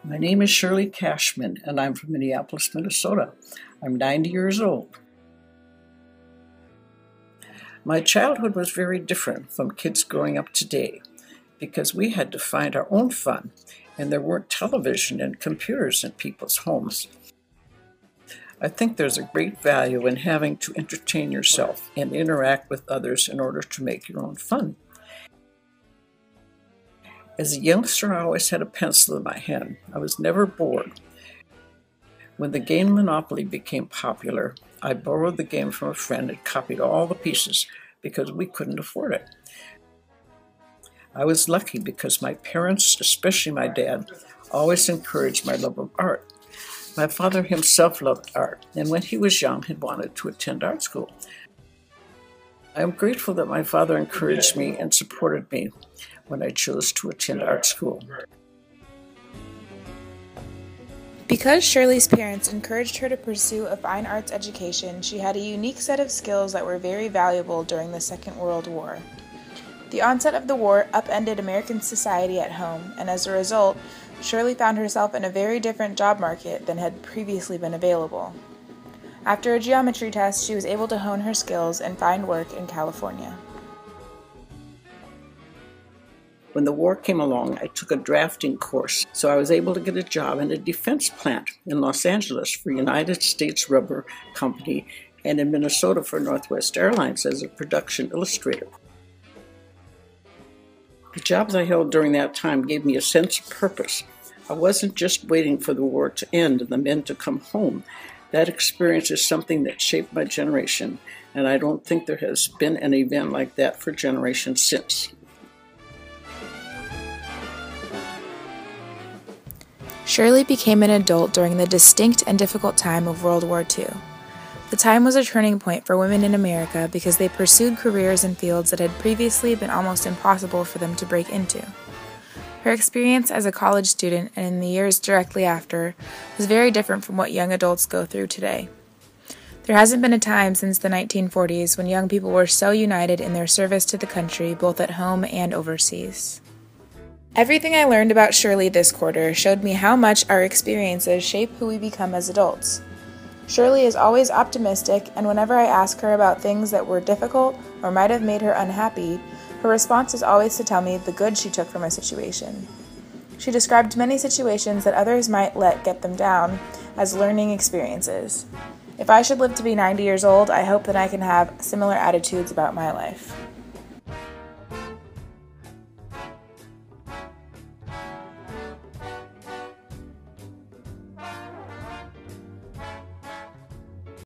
My name is Shirley Cashman, and I'm from Minneapolis, Minnesota. I'm 90 years old. My childhood was very different from kids growing up today because we had to find our own fun, and there weren't television and computers in people's homes. I think there's a great value in having to entertain yourself and interact with others in order to make your own fun. As a youngster, I always had a pencil in my hand. I was never bored. When the game Monopoly became popular, I borrowed the game from a friend and copied all the pieces because we couldn't afford it. I was lucky because my parents, especially my dad, always encouraged my love of art. My father himself loved art, and when he was young, had wanted to attend art school. I am grateful that my father encouraged me and supported me when I chose to attend art school. Because Shirley's parents encouraged her to pursue a fine arts education, she had a unique set of skills that were very valuable during the Second World War. The onset of the war upended American society at home, and as a result, Shirley found herself in a very different job market than had previously been available. After a geometry test, she was able to hone her skills and find work in California. When the war came along, I took a drafting course, so I was able to get a job in a defense plant in Los Angeles for United States Rubber Company and in Minnesota for Northwest Airlines as a production illustrator. The jobs I held during that time gave me a sense of purpose. I wasn't just waiting for the war to end and the men to come home. That experience is something that shaped my generation, and I don't think there has been an event like that for generations since. Shirley became an adult during the distinct and difficult time of World War II. The time was a turning point for women in America because they pursued careers in fields that had previously been almost impossible for them to break into. Her experience as a college student and in the years directly after was very different from what young adults go through today. There hasn't been a time since the 1940s when young people were so united in their service to the country, both at home and overseas. Everything I learned about Shirley this quarter showed me how much our experiences shape who we become as adults. Shirley is always optimistic, and whenever I ask her about things that were difficult or might have made her unhappy, her response is always to tell me the good she took from a situation. She described many situations that others might let get them down as learning experiences. If I should live to be 90 years old, I hope that I can have similar attitudes about my life.